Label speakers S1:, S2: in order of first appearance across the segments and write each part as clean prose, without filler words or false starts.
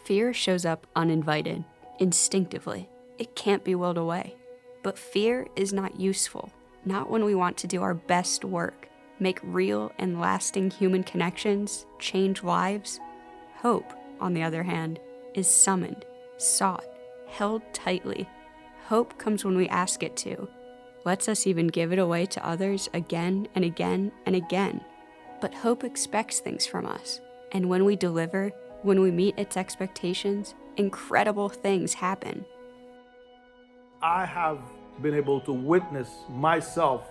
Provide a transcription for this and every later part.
S1: Fear shows up uninvited, instinctively. It can't be willed away. But fear is not useful, not when we want to do our best work, make real and lasting human connections, change lives. Hope, on the other hand, is summoned, sought, held tightly. Hope comes when we ask it to, lets us even give it away to others again and again and again. But hope expects things from us, and when we deliver, when we meet its expectations, incredible things happen.
S2: I have been able to witness myself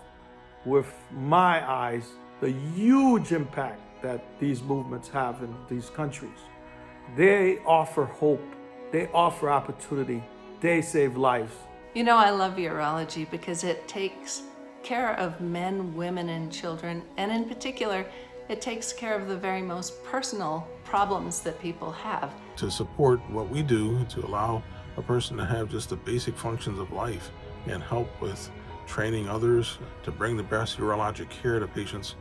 S2: with my eyes the huge impact that these movements have in these countries. They offer hope, they offer opportunity, they save lives.
S3: You know, I love urology because it takes care of men, women, and children, and in particular, it takes care of the very most personal problems that people have.
S4: To support what we do, to allow a person to have just the basic functions of life and help with training others to bring the best urologic care to patients,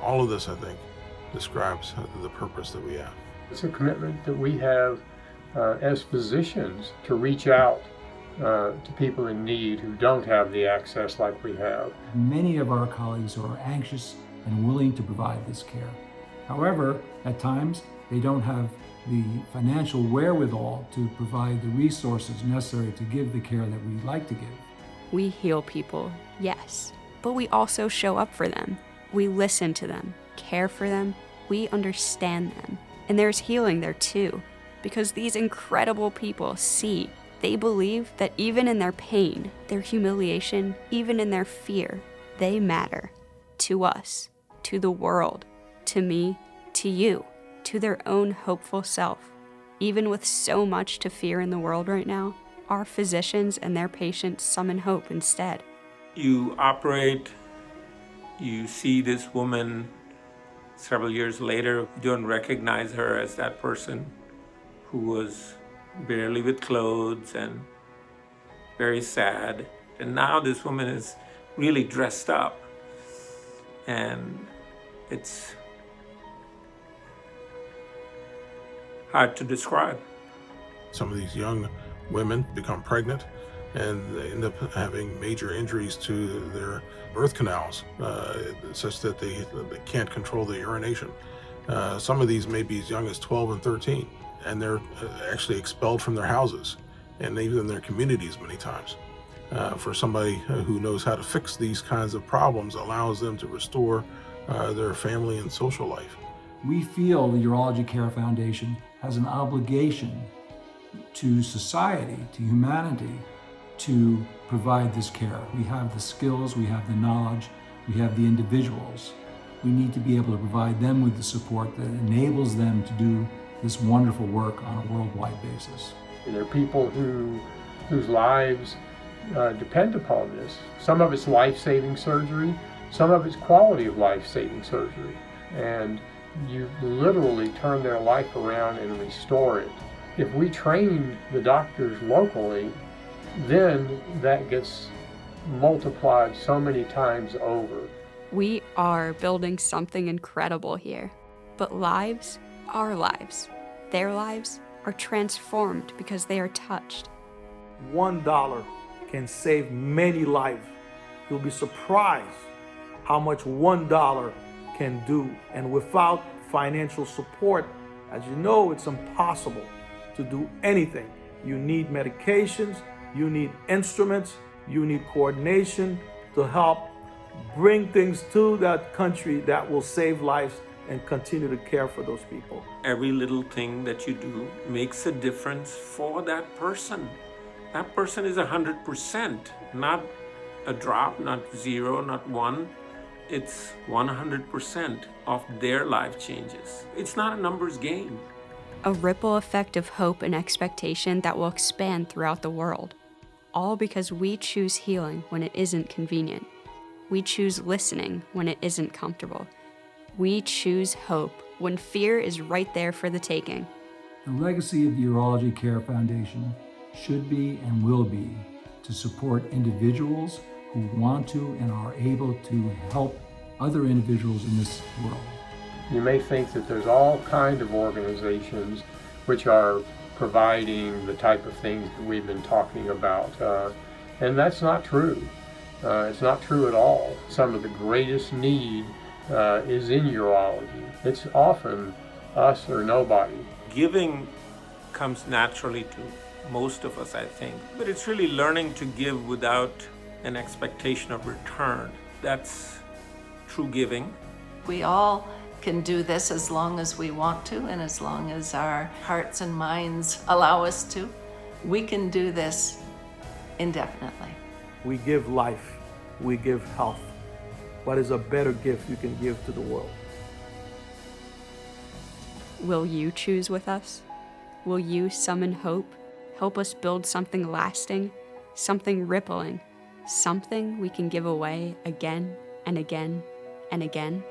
S4: all of this, I think, describes the purpose that we have.
S5: It's a commitment that we have as physicians to reach out to people in need who don't have the access like we have.
S6: Many of our colleagues are anxious and willing to provide this care. However, at times, they don't have the financial wherewithal to provide the resources necessary to give the care that we'd like to give.
S1: We heal people, yes, but we also show up for them. We listen to them, care for them, we understand them. And there's healing there too, because these incredible people see, they believe that even in their pain, their humiliation, even in their fear, they matter. To us, to the world, to me, to you, to their own hopeful self. Even with so much to fear in the world right now, our physicians and their patients summon hope instead.
S7: You operate, you see this woman several years later, you don't recognize her as that person who was barely with clothes and very sad. And now this woman is really dressed up. And it's hard to describe.
S4: Some of these young women become pregnant and they end up having major injuries to their birth canals, such that they can't control the urination. Some of these may be as young as 12 and 13, and they're actually expelled from their houses and even their communities many times. For somebody who knows how to fix these kinds of problems, allows them to restore their family and social life.
S6: We feel the Urology Care Foundation has an obligation to society, to humanity, to provide this care. We have the skills, we have the knowledge, we have the individuals. We need to be able to provide them with the support that enables them to do this wonderful work on a worldwide basis.
S5: There are people whose lives depend upon this. Some of it's life-saving surgery, some of it's quality of life-saving surgery. And you literally turn their life around and restore it. If we train the doctors locally, then that gets multiplied so many times over.
S1: We are building something incredible here. But lives, our lives, their lives are transformed because they are touched.
S2: $1 can save many lives. You'll be surprised how much $1 can do. And without financial support, as you know, it's impossible to do anything. You need medications, you need instruments, you need coordination to help bring things to that country that will save lives and continue to care for those people.
S7: Every little thing that you do makes a difference for that person. That person is 100%, not a drop, not 0, not 1. It's 100% of their life changes. It's not a numbers game.
S1: A ripple effect of hope and expectation that will expand throughout the world. All because we choose healing when it isn't convenient. We choose listening when it isn't comfortable. We choose hope when fear is right there for the taking.
S6: The legacy of the Urology Care Foundation should be and will be to support individuals who want to and are able to help other individuals in this world.
S5: You may think that there's all kinds of organizations which are providing the type of things that we've been talking about. And that's not true. It's not true at all. Some of the greatest need is in urology. It's often us or nobody.
S7: Giving comes naturally to most of us, I think. But it's really learning to give without an expectation of return. That's true giving.
S3: We all can do this as long as we want to and as long as our hearts and minds allow us to. We can do this indefinitely.
S2: We give life, we give health. What is a better gift you can give to the world?
S1: Will you choose with us? Will you summon hope? Help us build something lasting, something rippling, something we can give away again and again and again?